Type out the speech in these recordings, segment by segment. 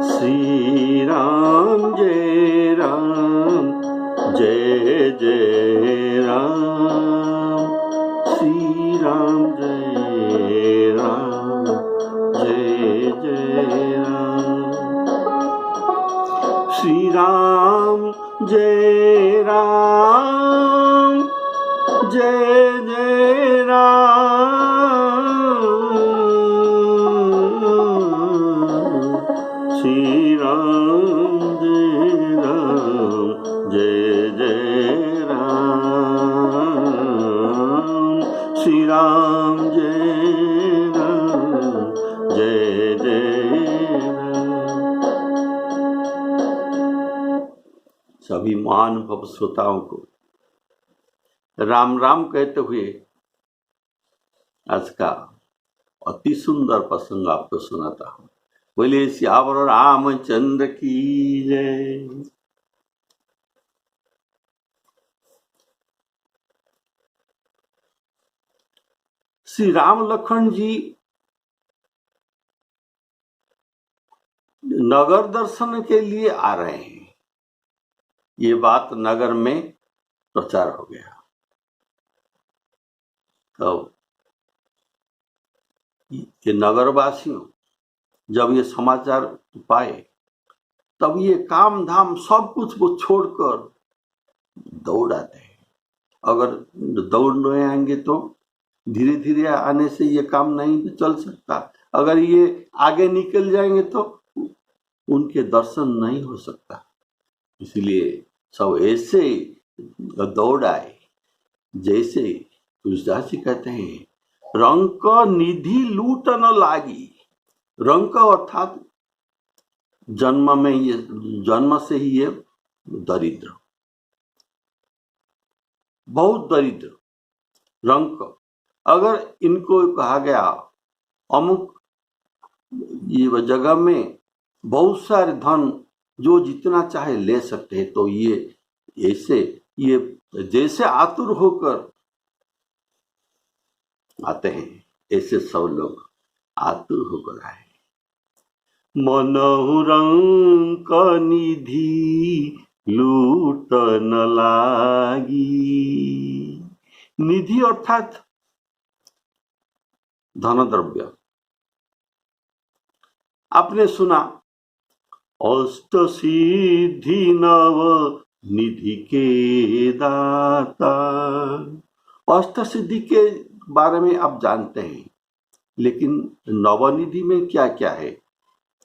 श्री राम जय जय राम, श्री राम जय जय राम, श्री राम जय जय राम, श्री राम जय जय राम, श्री राम जय जय राम। सभी महानुभव श्रोताओं को राम राम कहते हुए आज का अति सुंदर प्रसंग आपको सुनाता हूं। बोले सियावर रामचंद्र की जय। श्री राम लखन जी नगर दर्शन के लिए आ रहे हैं। ये बात नगर में प्रचार हो गया। तो ये नगरवासियों जब ये समाचार पाए तब ये काम धाम सब कुछ वो छोड़कर दौड़ आते हैं। अगर दौड़ नहीं आएंगे तो धीरे धीरे आने से ये काम नहीं चल सकता। अगर ये आगे निकल जाएंगे तो उनके दर्शन नहीं हो सकता। इसलिए सब ऐसे दौड़ आए जैसे तुलसीदास जी कहते हैं, रंक निधि लूट न लागी। रंक अर्थात जन्म से ही ये दरिद्र, बहुत दरिद्र रंक। अगर इनको कहा गया अमुक ये जगह में बहुत सारे धन जो जितना चाहे ले सकते हैं, तो ये ऐसे ये जैसे आतुर होकर आते हैं, ऐसे सब लोग आतुर होकर आए। मनहु रंक निधि लूट न लागी। निधि अर्थात धन द्रव्य। आपने सुना अष्ट सिद्धि नव निधि के दाता। अष्ट सिद्धि के बारे में आप जानते हैं, लेकिन नवनिधि में क्या क्या है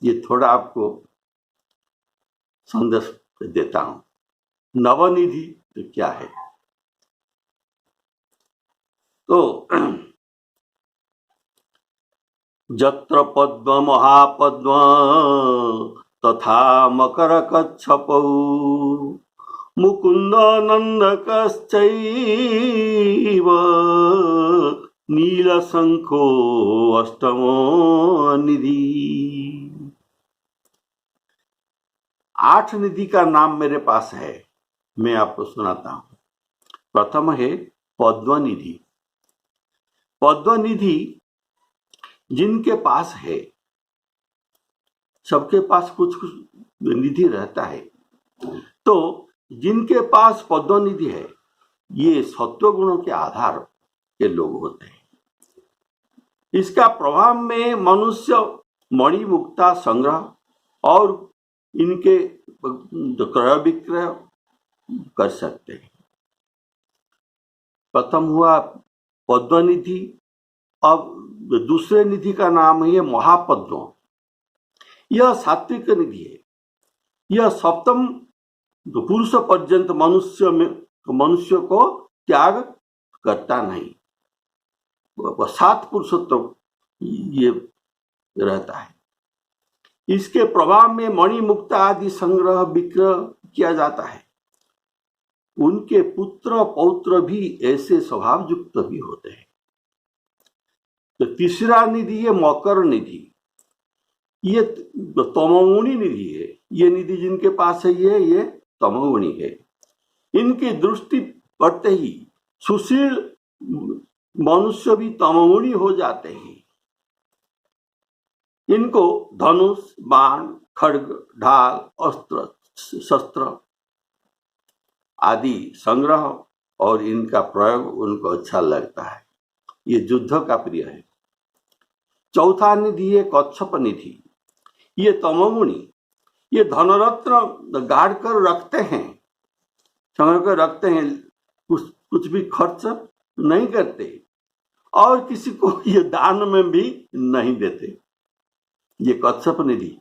ये थोड़ा आपको संदेश देता हूं। नवनिधि तो क्या है? तो जत्र पद्म महापद्म तथा मकर कच्छपौ मुकुंद नंदकश्चैव नीलशंखो अष्टमो निधि। 8 निधि का नाम मेरे पास है, मैं आपको सुनाता हूं। प्रथम है पद्मनिधि। पद्मनिधि जिनके पास है, सबके पास कुछ कुछ निधि रहता है। तो जिनके पास पद्मनिधि है, ये सत्व गुणों के आधार के लोग होते हैं। इसका प्रभाव में मनुष्य मणि मुक्ता संग्रह और इनके क्रय विक्रय कर सकते हैं। प्रथम हुआ पद्मनिधि। अब दूसरे निधि का नाम है महापद्म। यह सात्विक निधि है। यह सप्तम पुरुष पर्यंत मनुष्य को त्याग करता नहीं। 7 पुरुषोत्तम ये रहता है। इसके प्रभाव में मणि मुक्ता आदि संग्रह विक्रय किया जाता है। उनके पुत्र पौत्र भी ऐसे स्वभाव युक्त भी होते हैं। तो तीसरा निधि है मकर निधि। ये तमोगुणी निधि है। ये निधि जिनके पास है ये तमोगुणी है। इनकी दृष्टि पड़ते ही सुशील मनुष्य भी तमोगुणी हो जाते हैं। इनको धनुष, बाण, खड्ग, ढाल, अस्त्र शस्त्र आदि संग्रह और इनका प्रयोग उनको अच्छा लगता है। ये युद्ध का प्रिय है। चौथा निधि है कच्छप निधि। ये तमोगुणी, ये धनरत्न गाड़ कर रखते हैं, संग्रह कर रखते हैं, कुछ भी खर्च नहीं करते और किसी को ये दान में भी नहीं देते। ये कच्छप निधि।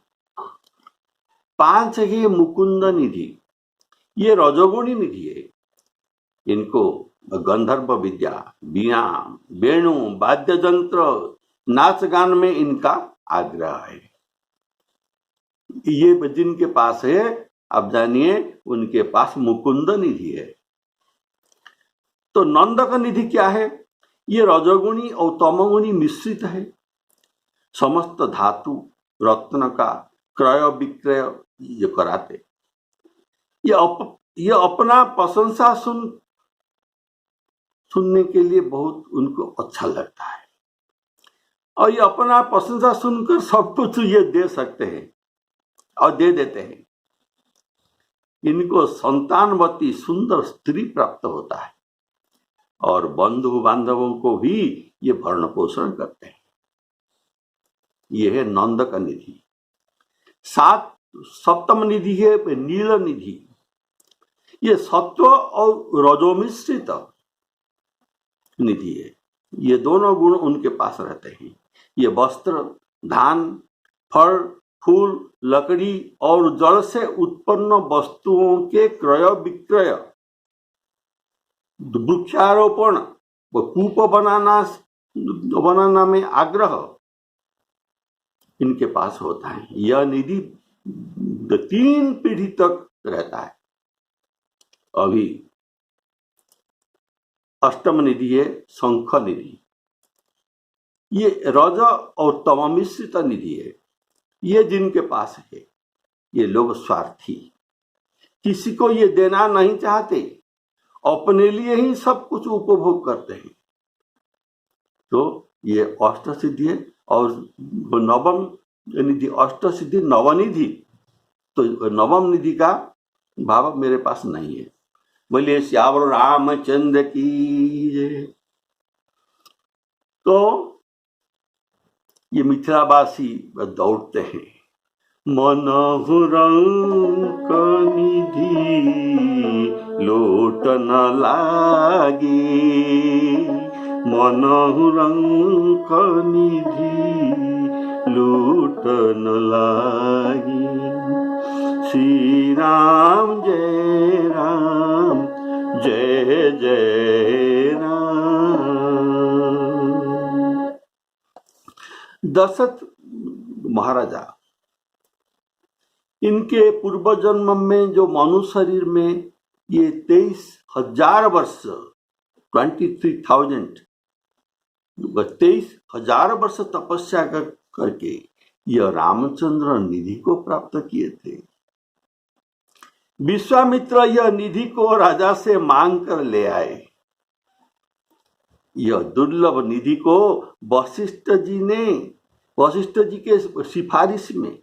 5 है मुकुंद निधि। ये रजोगुणी निधि है। इनको गंधर्व विद्या, वीणा, वेणु, वाद्य यंत्र, नाच गान में इनका आग्रह है। ये जिनके पास है, आप जानिए उनके पास मुकुंद निधि है। तो नंदक निधि क्या है? ये रजोगुणी और तमोगुणी मिश्रित है। समस्त धातु रत्न का क्रय विक्रय ये कराते। ये अपना प्रशंसा सुनने के लिए बहुत उनको अच्छा लगता है और ये अपना प्रशंसा सुनकर सब कुछ ये दे सकते हैं और दे देते हैं। इनको संतानवती सुंदर स्त्री प्राप्त होता है और बंधु बांधवों को भी ये भरण पोषण करते हैं। यह है नंदक निधि। 7 सप्तम निधि है नील निधि। ये सत्व और रजोमिश्रित निधि है। ये दोनों गुण उनके पास रहते हैं। ये वस्त्र, धान, फल, फूल, लकड़ी और जल से उत्पन्न वस्तुओं के क्रय विक्रय, वृक्षारोपण व कूप बनाना में आग्रह इनके पास होता है। यह निधि 3 पीढ़ी तक रहता है। अभी अष्टम निधि है शंख निधि। ये रज और तम मिश्रित निधि है। ये जिनके पास है, ये लोग स्वार्थी, किसी को ये देना नहीं चाहते, अपने लिए ही सब कुछ उपभोग करते हैं। तो ये अष्ट सिद्धि है। और नवम निधि, अष्ट सिद्धि नवनिधि, तो नवम निधि का भाव मेरे पास नहीं है। बोलिए श्यावर रामचंद्र की जय। तो ये मिथिलावासी दौड़ते हैं। मनहुरंक निधि लोट न लागे, मनहुरंक निधि लूट न लागे। श्री राम जय राम, जय जय राम। दशरथ महाराजा, इनके पूर्व जन्म में जो मनुष्य शरीर में ये 23,000 वर्ष 23,000 वर्ष तपस्या करके यह रामचंद्र निधि को प्राप्त किए थे। विश्वामित्र यह निधि को राजा से मांग कर ले आए। यह दुर्लभ निधि को वशिष्ठ जी के सिफारिश में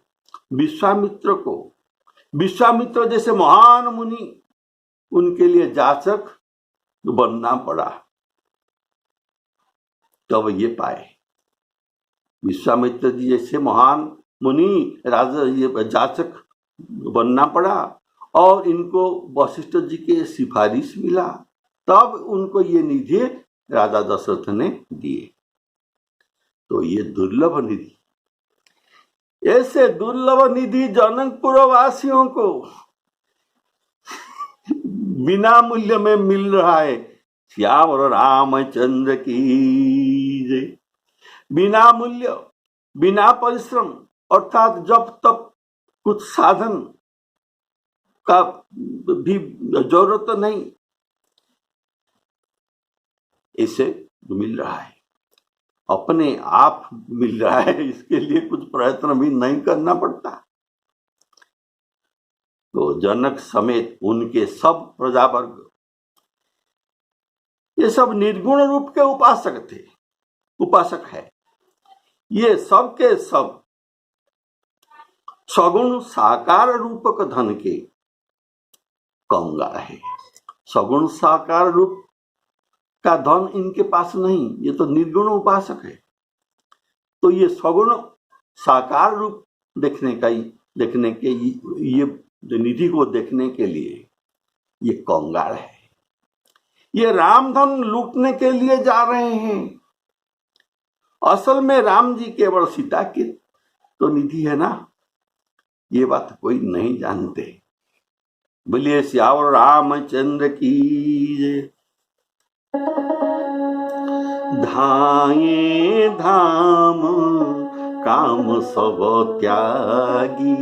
विश्वामित्र जैसे महान मुनि उनके लिए जाचक बनना पड़ा, तब ये पाए। विश्वामित्र जी जैसे महान मुनि राजा ये जाचक बनना पड़ा और इनको वशिष्ठ जी के सिफारिश मिला, तब उनको ये निधि राजा दशरथ ने दिए। तो ये दुर्लभ निधि, ऐसे दुर्लभ निधि जनकपुर वासियों को बिना मूल्य में मिल रहा है। श्यावर रामचंद्र की जय। बिना मूल्य, बिना परिश्रम, अर्थात जब तक कुछ साधन का भी जरूरत नहीं, इसे मिल रहा है, अपने आप मिल रहा है। इसके लिए कुछ प्रयत्न भी नहीं करना पड़ता। तो जनक समेत उनके सब प्रजावर्ग ये सब निर्गुण रूप के उपासक है। ये सब के सब सगुण साकार रूपक धन के कंगाल है। सगुण साकार रूप का धन इनके पास नहीं, ये तो निर्गुण उपासक है। तो ये सगुण साकार रूप देखने के ये निधि को देखने के लिए ये कंगाल है। ये रामधन लूटने के लिए जा रहे हैं। असल में राम जी केवल सीता की तो निधि है ना, ये बात कोई नहीं जानते। बोलिए सियावर रामचंद्र की जय। धाये धाम काम सब त्यागी,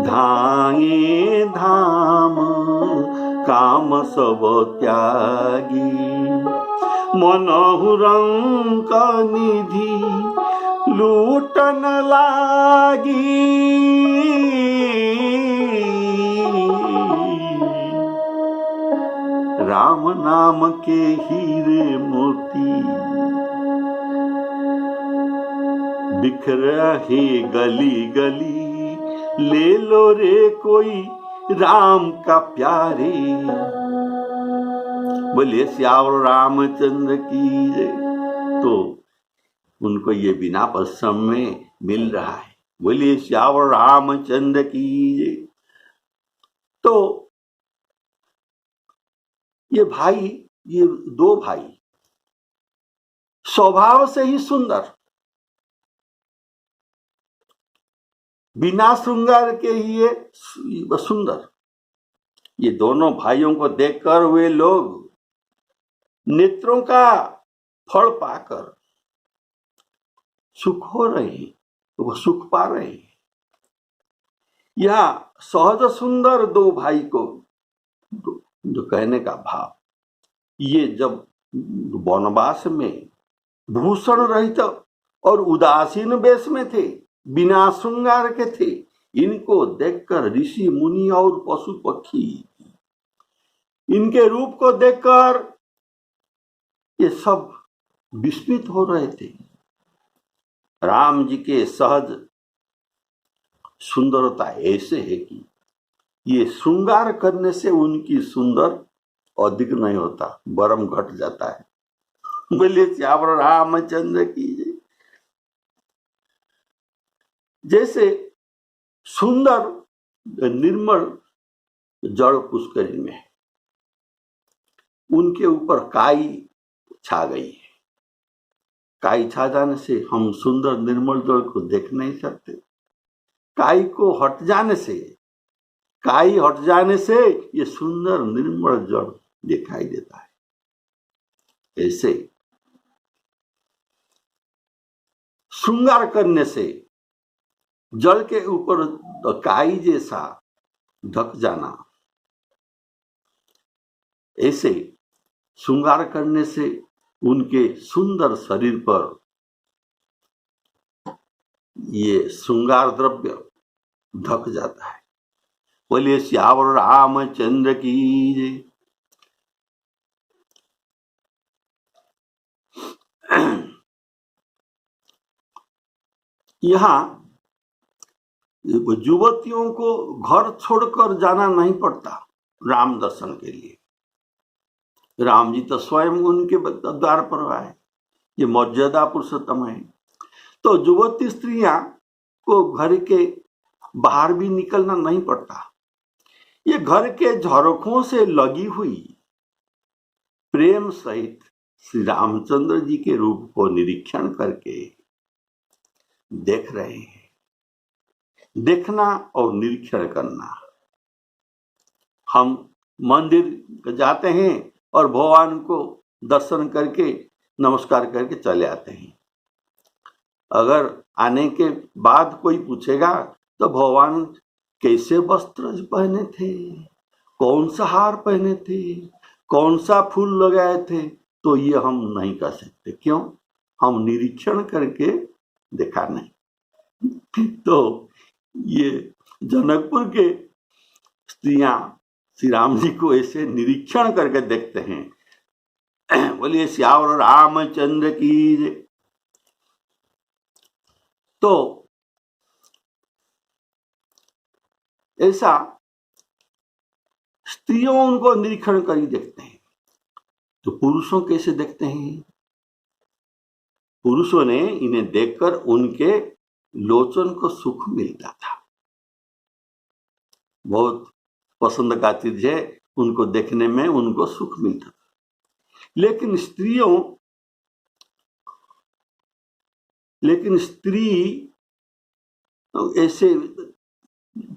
धाये धाम काम सब त्यागी, मनहु रंक निधि लूटन लागी। राम नाम के हीरे मोती बिखर रहे गली गली, ले लो रे कोई राम का प्यारे। बोले श्यावर रामचंद्र की जय। तो उनको ये बिना परिश्रम में मिल रहा है। बोलिए श्यावर रामचंद्र की जय। तो ये दो भाई स्वभाव से ही सुंदर, बिना श्रृंगार के ही ये सुंदर। ये दोनों भाइयों को देखकर वे लोग नेत्रों का फल पाकर सुख हो रहे हैं, वो सुख पा रहे हैं। यह सहज सुंदर दो भाई को जो कहने का भाव, ये जब वनवास में भूषण रहित और उदासीन वेश में थे, बिना श्रृंगार के थे, इनको देखकर ऋषि मुनि और पशु पक्षी इनके रूप को देखकर ये सब विस्मित हो रहे थे। राम जी के सहज सुंदरता ऐसे है कि ये श्रृंगार करने से उनकी सुंदर अधिक नहीं होता, बरम घट जाता है। बोलिए श्यावर रामचंद्र की जय। जैसे सुंदर निर्मल जड़ पुष्करी में उनके ऊपर काई छा गई है। काई छा जाने से हम सुंदर निर्मल जड़ को देख नहीं सकते। काई हट जाने से ये सुंदर निर्मल जड़ दिखाई देता है। ऐसे श्रृंगार करने से जल के ऊपर काई जैसा ढक जाना, ऐसे श्रृंगार करने से उनके सुंदर शरीर पर ये श्रृंगार द्रव्य ढक जाता है। बोलिए श्यावर रामचंद्र की जय। यहाँ युवतियों को घर छोड़कर जाना नहीं पड़ता राम दर्शन के लिए। राम जी तो स्वयं उनके द्वार पर आए, ये मर्यादा पुरुषोत्तम है। तो युवती स्त्रियां को घर के बाहर भी निकलना नहीं पड़ता। ये घर के झरोखों से लगी हुई प्रेम सहित श्री रामचंद्र जी के रूप को निरीक्षण करके देख रहे हैं। देखना और निरीक्षण करना। हम मंदिर जाते हैं और भगवान को दर्शन करके नमस्कार करके चले आते हैं। अगर आने के बाद कोई पूछेगा तो भगवान कैसे वस्त्र पहने थे, कौन सा हार पहने थे, कौन सा फूल लगाए थे, तो ये हम नहीं कर सकते। क्यों? हम निरीक्षण करके देखा नहीं। तो ये जनकपुर के स्त्रियां श्री राम जी को ऐसे निरीक्षण करके देखते हैं। बोलिए श्यावर रामचंद्र की जय। तो ऐसा स्त्रियों उनको निरीक्षण कर ही देखते हैं, तो पुरुषों कैसे देखते हैं? पुरुषों ने इन्हें देखकर उनके लोचन को सुख मिलता था, बहुत पसंद का चीज है, उनको देखने में उनको सुख मिलता था। लेकिन स्त्री ऐसे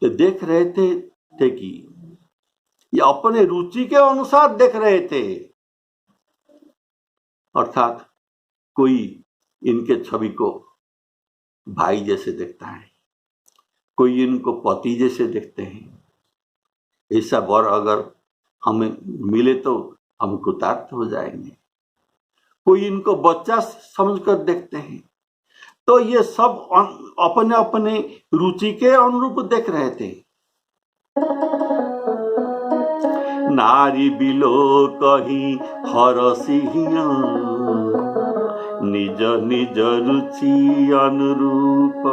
देख रहे थे कि ये अपने रुचि के अनुसार देख रहे थे, अर्थात कोई इनके छवि को भाई जैसे देखता है, कोई इनको पति जैसे देखते हैं। ऐसा वर अगर हमें मिले तो हम कृतार्थ हो जाएंगे। कोई इनको बच्चा समझकर देखते हैं। तो ये सब अपने अपने रुचि के अनुरूप देख रहे थे। नारी बिलो कही हरसिहिया, निज निज रुचि अनुरूप,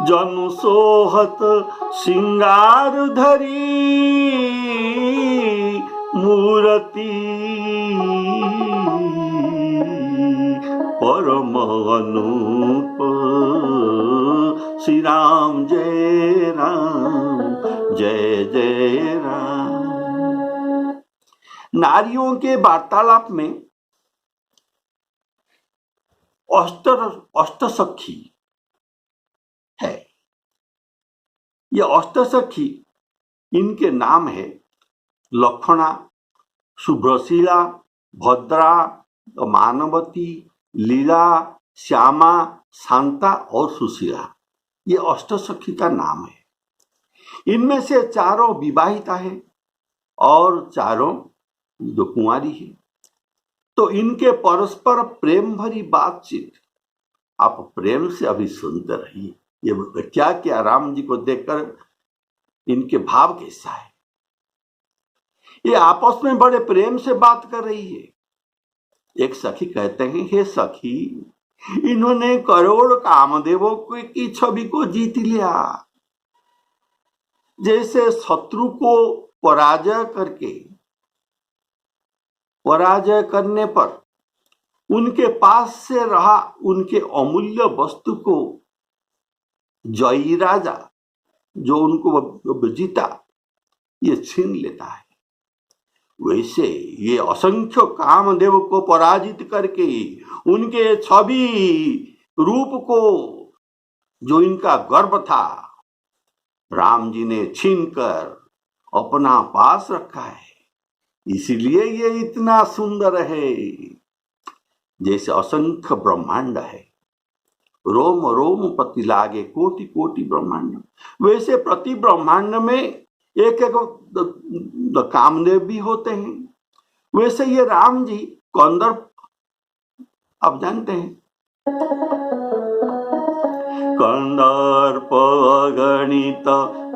जनु सोहत सिंगार धरी, मूर्ति परम अनूप, श्री राम जय राम जय जय राम। नारियों के वार्तालाप में अष्टसखी है। ये अष्टसखी, इनके नाम है लक्षणा, शुभ्रशीला, भद्रा, मानवती, लीला, श्यामा, शांता और सुशीला। ये अष्टसखी का नाम है। इनमें से चारों विवाहिता है और चारों जो कुंवारी है। तो इनके परस्पर प्रेम भरी बातचीत आप प्रेम से अभी सुनते रहिए। ये क्या क्या राम जी को देखकर इनके भाव कैसा है। ये आपस में बड़े प्रेम से बात कर रही है। एक सखी कहते हैं, हे सखी, इन्होंने करोड़ कामदेवों की छवि को जीत लिया। जैसे शत्रु को पराजय करने पर उनके पास से रहा उनके अमूल्य वस्तु को जयी राजा जो उनको जीता ये छीन लेता है, वैसे ये असंख्य कामदेव को पराजित करके उनके छवि रूप को जो इनका गर्व था राम जी ने छीनकर अपना पास रखा है। इसीलिए ये इतना सुंदर है। जैसे असंख्य ब्रह्मांड है, रोम रोम पति लागे कोटि कोटि ब्रह्मांड, वैसे प्रति ब्रह्मांड में एक एक कामदेव भी होते हैं। वैसे ये राम जी कंदर्प आप जानते हैं, कंदर्प गणित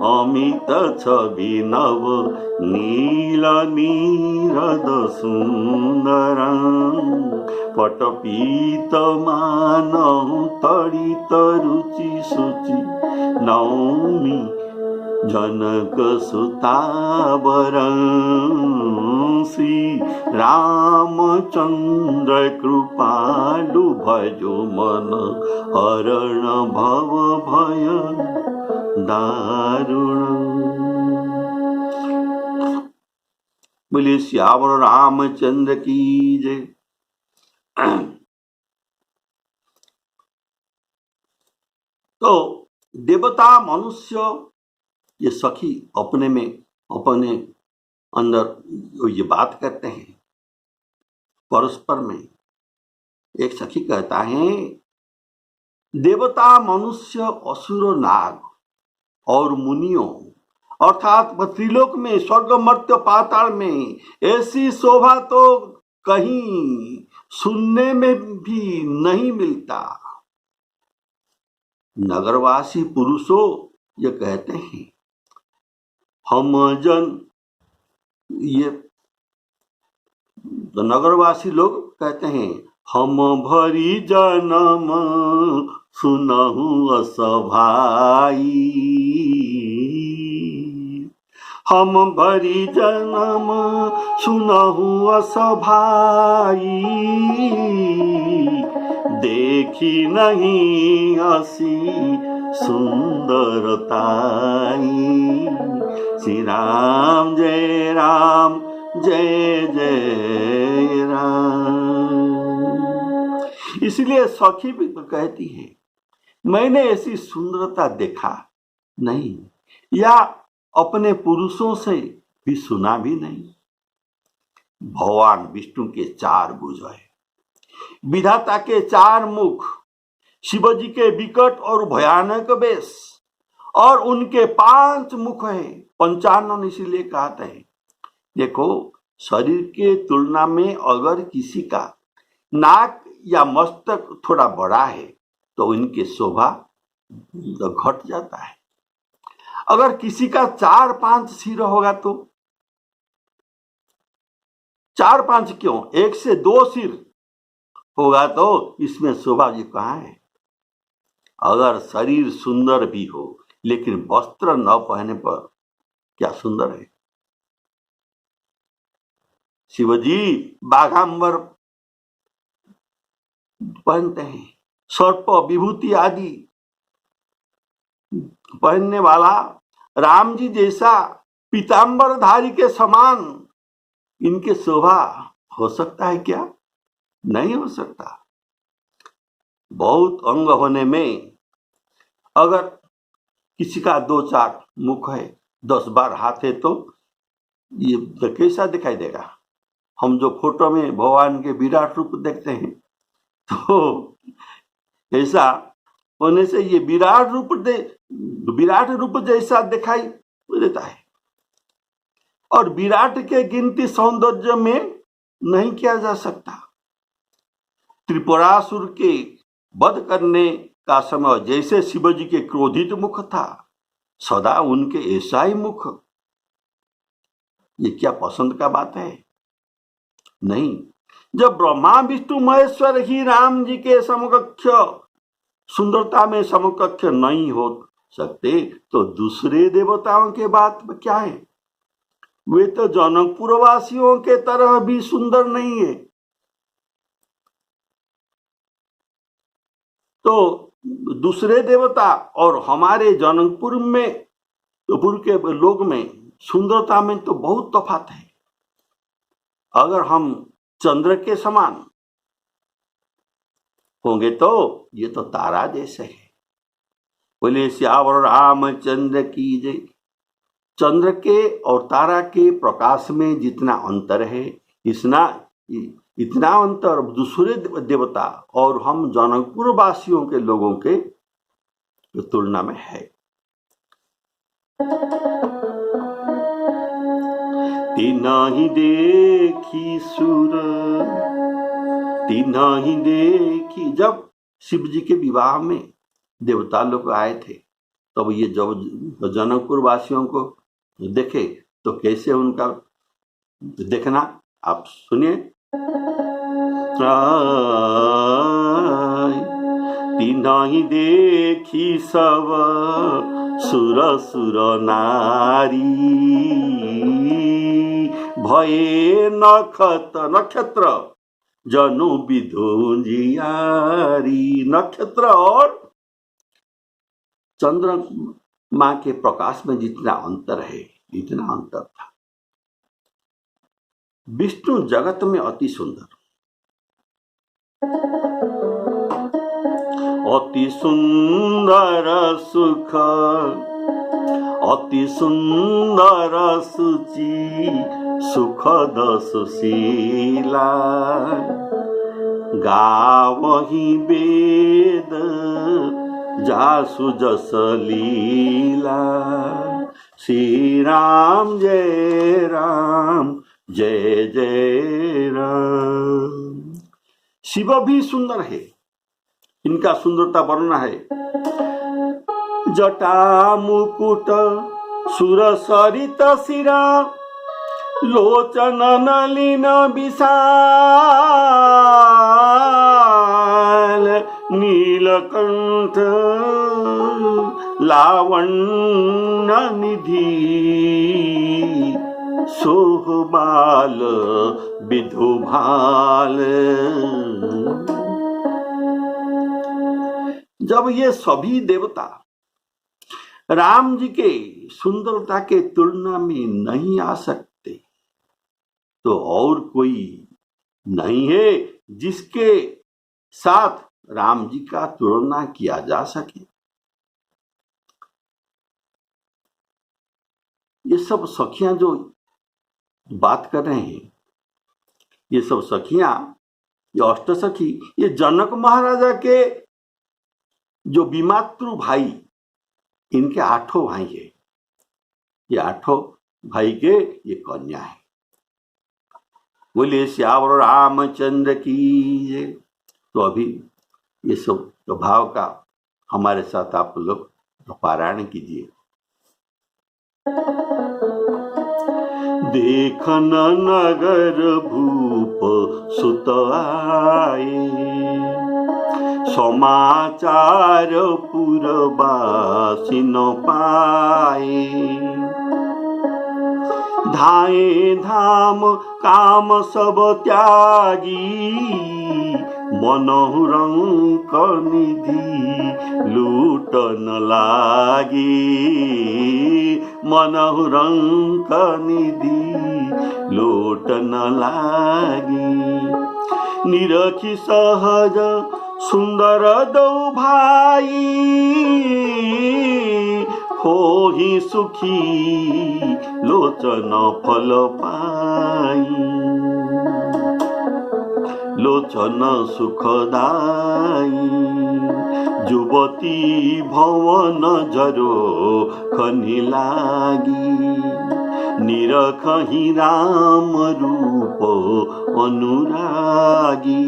अमित छवि नव नील नीरद सुंदर, पटपीत मानव तड़ित रुचि सुचि नौमी जनक सुतावर, श्री रामचंद्र कृपालु भजो मन हरण भव भय दारुण। बोलिए श्यावर रामचंद्र की जय। तो देवता मनुष्य ये सखी अपने अंदर ये बात करते हैं परस्पर में। एक सखी कहता है, देवता मनुष्य असुर नाग और मुनियों अर्थात त्रिलोक में स्वर्ग मर्त्य पाताल में ऐसी शोभा तो कहीं सुनने में भी नहीं मिलता। नगरवासी पुरुषों ये कहते हैं, हम जन ये तो नगरवासी लोग कहते हैं, हम भरी जन्म सुनहु असभाई, हम भरी जन्म सुनहु असभाई, देखी नहीं हसी सुंदरताई। श्री राम जय राम जय जय राम। इसलिए सखी भी तो कहती है, मैंने ऐसी सुंदरता देखा नहीं, या अपने पुरुषों से भी सुना भी नहीं। भगवान विष्णु के 4 भुज है, विधाता के 4 मुख, शिव जी के विकट और भयानक वेश, और उनके 5 मुख है, पंचानन इसीलिए कहते हैं। देखो, शरीर के तुलना में अगर किसी का नाक या मस्तक थोड़ा बड़ा है तो इनके शोभा घट जाता है। अगर किसी का 4-5 सिर होगा तो 4-5 क्यों, 1 से 2 सिर होगा तो इसमें शोभा जी कहाँ है। अगर शरीर सुंदर भी हो लेकिन वस्त्र न पहने पर क्या सुंदर है। शिवजी बाघांबर पहनते हैं, सर्प विभूति आदि पहनने वाला राम जी जैसा पीतांबरधारी के समान इनके शोभा हो सकता है क्या? नहीं हो सकता। बहुत अंग होने में अगर किसी का 2-4 मुख है, 10 बार हाथ है, तो ये तो कैसा दिखाई देगा। हम जो फोटो में भगवान के विराट रूप देखते हैं तो ऐसा होने से ये विराट रूप जैसा दिखाई देता है। और विराट के गिनती सौंदर्य में नहीं किया जा सकता। त्रिपुरासुर के वध करने का समय जैसे शिवजी के क्रोधित मुख था, सदा उनके ऐसा ही मुख। ये क्या पसंद का बात है? नहीं। जब ब्रह्मा विष्णु महेश्वर ही राम जी के समकक्ष सुंदरता में समकक्ष नहीं हो सकते तो दूसरे देवताओं के बात क्या है। वे तो जनकपुर वासियों के तरह भी सुंदर नहीं है। तो दूसरे देवता और हमारे जनकपुर के लोग में सुंदरता में तो बहुत तफात है। अगर हम चंद्र के समान होंगे तो ये तो तारा जैसे है। बोले श्यावर रामचंद्र की जय। चंद्र के और तारा के प्रकाश में जितना अंतर है, इतना अंतर दूसरे देवता और हम जनकपुर वासियों के लोगों के तुलना में है। तिनाहि देखी सुर, तिनाहि देखी। जब शिव जी के विवाह में देवता लोग आए थे तब ये जब जनकपुर वासियों को देखे तो कैसे उनका देखना आप सुनिए। तिनाहि देखी सब सुर सुर नारी, भये नक्षत्र जनु विधु जियारी। नक्षत्र और चंद्रमा के प्रकाश में जितना अंतर है, इतना अंतर था। विष्णु जगत में अति सुंदर, अति सुंदर सुख, अति सुंदर सुचि, सुखद सुशीला। गावहि वेद जासु जस लीला। श्री राम जय राम जय जय राम। शिव भी सुंदर है, इनका सुंदरता वर्णन है। जटा मुकुट सुर सरित सिरा, लोचन नलिन विशाल नीलकंठ लावण्य निधि सोहबाल विधुभाल। जब ये सभी देवता राम जी के सुंदरता के तुलना में नहीं आ सकते तो और कोई नहीं है जिसके साथ राम जी का तुलना किया जा सके। ये सब सखियां जो बात कर रहे हैं, ये सब सखियां, ये अष्ट सखी, ये जनक महाराजा के जो विमातृ भाई, इनके 8 भाई है। ये 8 भाई के ये कन्या है। बोले श्यावर रामचंद्र की जय। तो अभी ये सब भाव का हमारे साथ आप लोग पारायण कीजिए। देखन नगर भूप सुत आए, समाचार पुरवासी न पाए। धाए धाम काम सब त्यागी, मनहु रंक निधि लूट न लागी। मनहु रंक निधि लूट न लागी। निरखी सहज सुंदर दो भाई, होहि सुखी लोचन फल पाई। लोचन सुखदाई युवती भवन जरो खनि लागी। निरखहि राम रूप अनुरागी,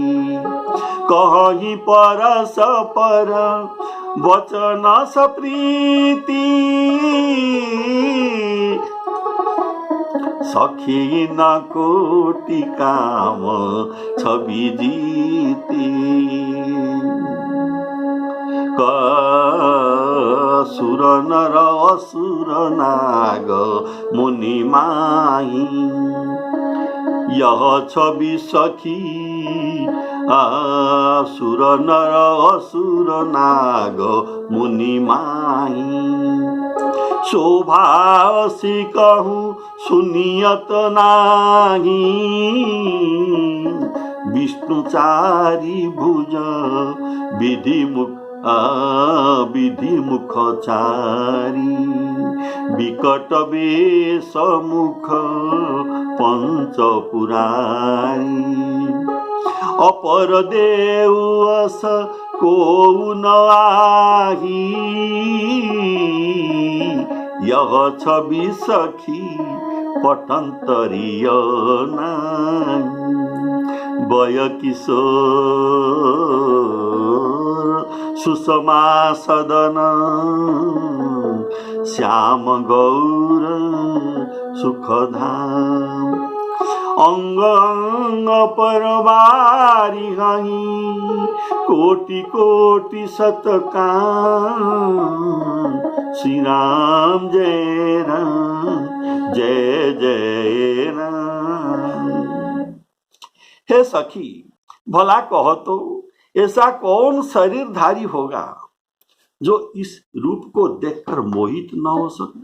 कहि परस पर वचन सप्रीति। सखी न कोटि काम छवि जीती। सुर नर असुर नाग मुनि माही, यह छवि सखी सुर नर असुर नाग मुनि माही। शोभासी कहूँ सुनियत नाही, विष्णुचारी भुज विधि मुखचारी। विकट वेश मुख पंच पुरारी। अपर देवस को न आही, यह छवि सखी पटंतरीय नाही। वय किशोर सुषमा सदन, श्याम गौर सुखधाम। अंग अंग पर बारी हई, कोटि कोटि शतकाम। श्री राम जय राम जय जय राम। हे सखी, भला कहो तो ऐसा कौन शरीरधारी होगा जो इस रूप को देखकर मोहित न हो सके।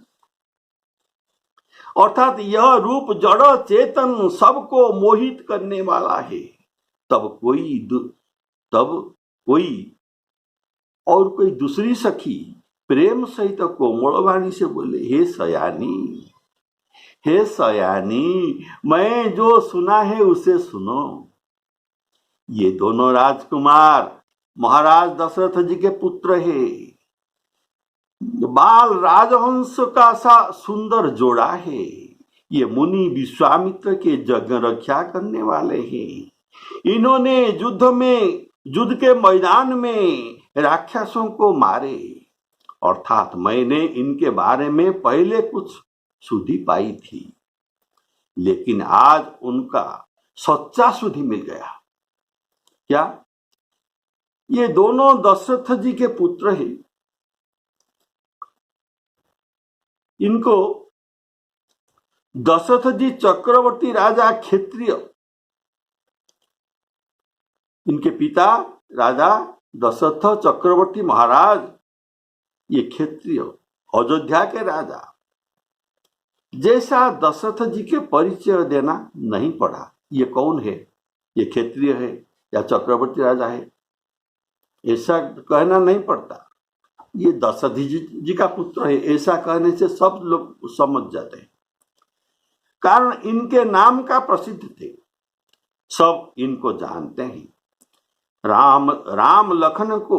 अर्थात यह रूप जड़ चेतन सबको मोहित करने वाला है। तब कोई और कोई दूसरी सखी प्रेम सहित कोमल वाणी से बोले, हे सयानी, मैं जो सुना है उसे सुनो। ये दोनों राजकुमार महाराज दशरथ जी के पुत्र है। बाल राजहंस का सा सुंदर जोड़ा है। ये मुनि विश्वामित्र के यज्ञ रक्षा करने वाले हैं। इन्होंने युद्ध के मैदान में राक्षसों को मारे। अर्थात मैंने इनके बारे में पहले कुछ सुधि पाई थी। लेकिन आज उनका सच्चा सुधी मिल गया। क्या? ये दोनों दशरथ जी के पुत्र हैं। इनको दशरथ जी चक्रवर्ती राजा क्षत्रिय, इनके पिता राजा दशरथ चक्रवर्ती महाराज, ये क्षत्रिय अयोध्या के राजा, जैसा दशरथ जी के परिचय देना नहीं पड़ा। ये कौन है, ये क्षत्रिय है या चक्रवर्ती राजा है, ऐसा कहना नहीं पड़ता। ये दशरथ जी का पुत्र है, ऐसा कहने से सब लोग समझ जाते हैं। कारण इनके नाम का प्रसिद्ध थे, सब इनको जानते हैं। राम लखन को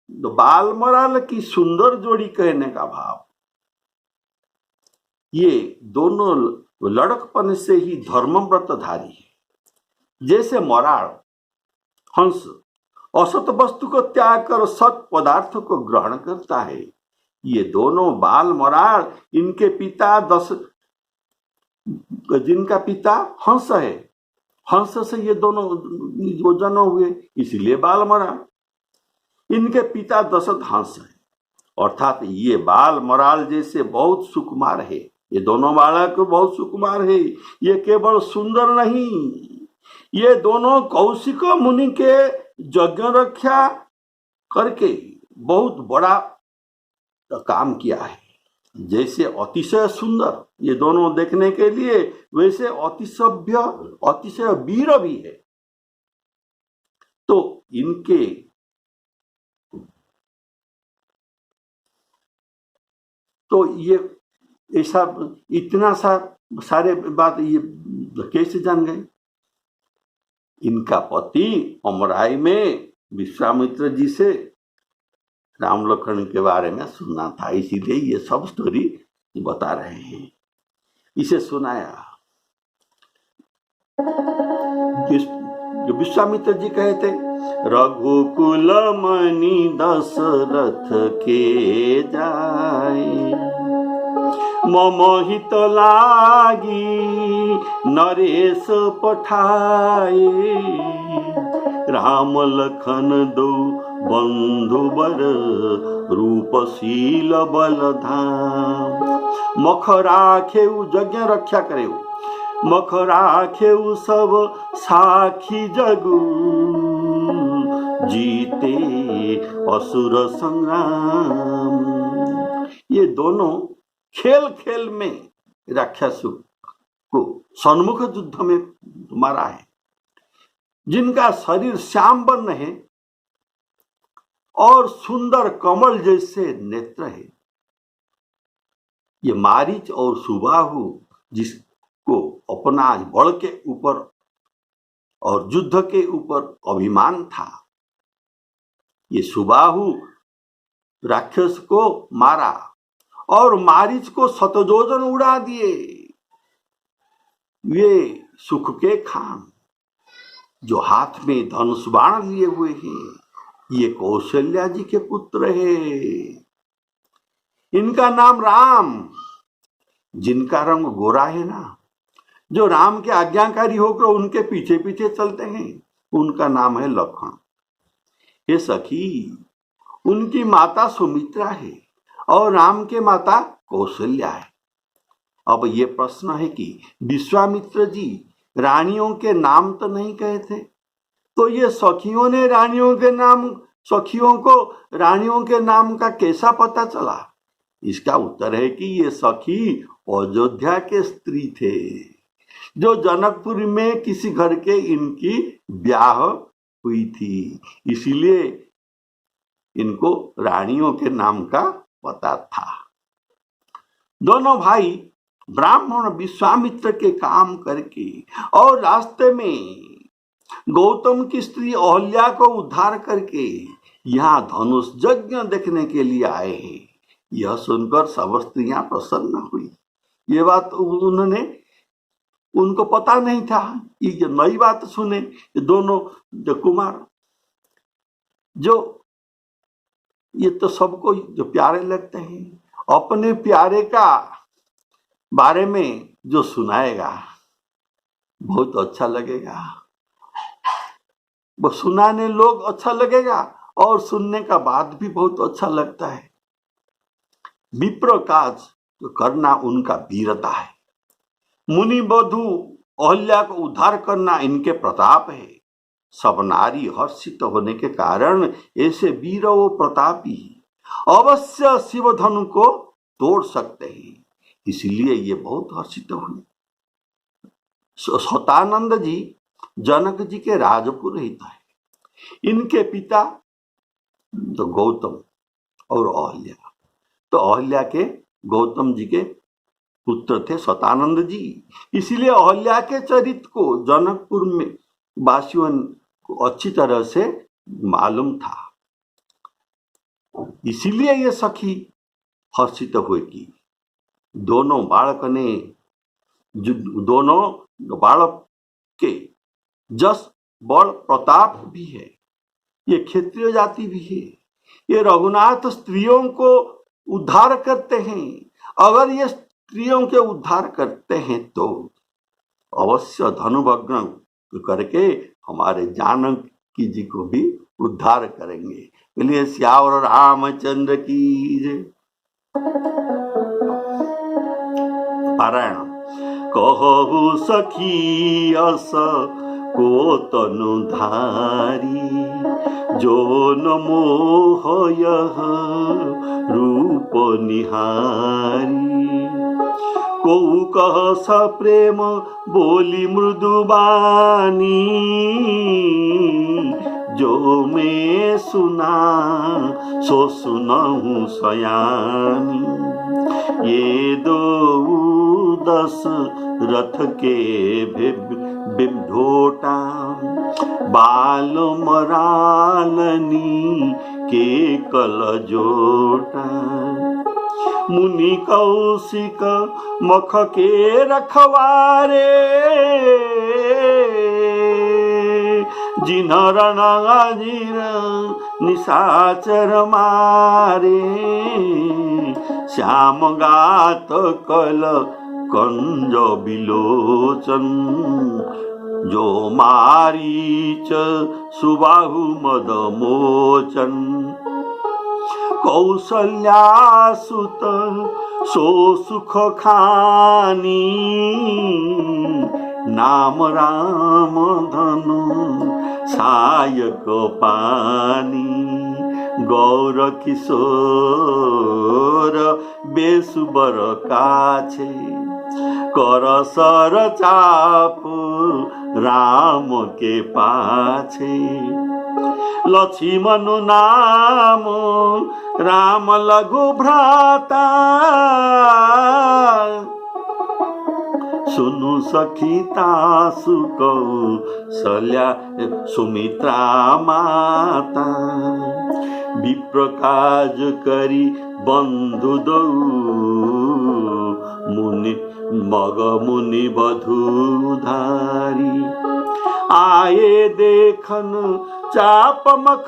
बालमराल की सुंदर जोड़ी कहने का भाव, ये दोनों लड़कपन से ही धर्मव्रतधारी है। जैसे मराल हंस असत वस्तु को त्याग कर सत पदार्थ को ग्रहण करता है, ये दोनों बालमराल, इनके पिता जिनका पिता हंस है, हंस से ये दोनों जन्म हुए, इसलिए बालमराल। इनके पिता दशरथ हंस है, अर्थात ये बालमराल जैसे बहुत सुकुमार है। ये दोनों बालक बहुत सुकुमार है। ये केवल सुंदर नहीं, ये दोनों कौशिक मुनि के यज्ञ रक्षा करके बहुत बड़ा काम किया है। जैसे अतिशय सुंदर ये दोनों देखने के लिए, वैसे अतिशय वीर भी है। तो इनके ये ऐसा इतना सारे बात ये कैसे जान गए? इनका पति अमराई में विश्वामित्र जी से राम लखन के बारे में सुनना था, इसीलिए ये सब स्टोरी बता रहे हैं। इसे सुनाया। विश्वामित्र जी कहते, रघुकुल मणि दशरथ के जाए, मम हित लागी नरेश पठाए, राम लखन दो बंधुबर रूपशील बलधाम। मख राखेउ यज्ञ रक्षा करेउ, मख राखेउ सब साखी जगु, जीते असुर संग्राम। ये दोनों खेल खेल में राक्षस को सन्मुख युद्ध में मारा है। जिनका शरीर श्याम वर्ण है और सुंदर कमल जैसे नेत्र है, ये मारीच और सुबाहु, जिसको अपना बल के ऊपर और युद्ध के ऊपर अभिमान था, ये सुबाहु राक्षस को मारा और मारीच को शतयोजन उड़ा दिए। ये सुख के खान जो हाथ में धनुष बाण लिए हुए हैं, ये कौशल्या जी के पुत्र है। इनका नाम राम, जिनका रंग गोरा है ना, जो राम के आज्ञाकारी होकर उनके पीछे पीछे चलते हैं, उनका नाम है लखन। ये सखी, उनकी माता सुमित्रा है और राम के माता कौशल्या है। अब ये प्रश्न है कि विश्वामित्र जी रानियों के नाम तो नहीं कहे थे, तो ये सखियों ने सखियों को रानियों के नाम का कैसा पता चला? इसका उत्तर है कि ये सखी अयोध्या के स्त्री थे, जो जनकपुर में किसी घर के इनकी ब्याह हुई थी, इसीलिए इनको रानियों के नाम का पता था। दोनों भाई ब्राह्मण विश्वामित्र के काम करके और रास्ते में गौतम की स्त्री अहल्या को उद्धार करके यहाँ धनुष यज्ञ देखने के लिए आए हैं। यह सुनकर सब स्त्रियां प्रसन्न हुई। ये बात उनको पता नहीं था, ये नई बात सुने। दोनों जो कुमार, जो ये तो सबको जो प्यारे लगते हैं, अपने प्यारे का बारे में जो सुनाएगा बहुत अच्छा लगेगा, वो सुनाने लोग अच्छा लगेगा और सुनने का बाद भी बहुत अच्छा लगता है। विप्र काज तो करना उनका वीरता है। मुनि बधू अहल्या को उद्धार करना इनके प्रताप है। सब नारी हर्षित होने के कारण ऐसे वीर व प्रतापी अवश्य शिव धनु को तोड़ सकते हैं, इसलिए ये बहुत हर्षित हुए। सतानंद जी जनक जी के राजपुरोहित है। इनके पिता तो गौतम और अहल्या, तो अहल्या के गौतम जी के पुत्र थे सतानंद जी। इसीलिए अहल्या के चरित्र को जनकपुर में वासियों को अच्छी तरह से मालूम था। इसीलिए ये सखी हर्षित हुए कि दोनों बालक के जस बड़ प्रताप भी है, ये क्षत्रिय जाति भी है, ये रघुनाथ स्त्रियों को उद्धार करते हैं। अगर ये स्त्रियों के उद्धार करते हैं तो अवश्य धनुभग्न करके हमारे जानकी जी को भी उद्धार करेंगे। बोलिए श्यावर रामचंद्र की जय। पारायण। कहु सखी अस को तनु धारी, जो न मोह यह रूप निहारी। को कह स प्रेम बोली मृदुबानी, जो मैं सुना सो सुनहु सयानी। ये दो दस रथ के बिम्ढोटा, बाल मरालनी के कलजोटा। मुनि कौशिक मख के रखवारे, जिन्ह रणगाजिर निशाचर मारे। श्याम गात कल कंज बिलोचन, जो मारीच सुबाहु मद मोचन। कौसल्या सुत सो सुख खानी, नाम राम धनु सायक पानी। गौर किशोर बेसुबर काछे, कर सर चाप राम के पाछे। लक्ष्मण नाम राम लघु भ्राता, सुनु सखी तासु कौसल्या सुमित्रा माता। विप्र काज करी बंधु दौ, मुनि मग मुनि बधू धारी। आए देखन चाप मख,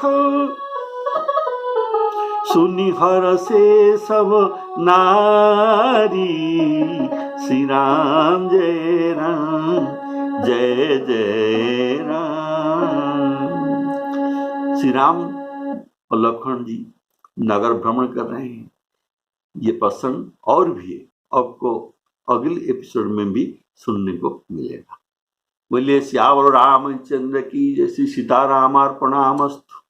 सुनि हर से सब नारी। श्री राम जय राम जय जय राम। श्री राम और लक्ष्मण जी नगर भ्रमण कर रहे हैं। ये प्रसंग और भी है, आपको अगले एपिसोड में भी सुनने को मिलेगा। बोलिए श्यावर रामचंद्र की जय। श्री सीतारामार्पणामस्तु।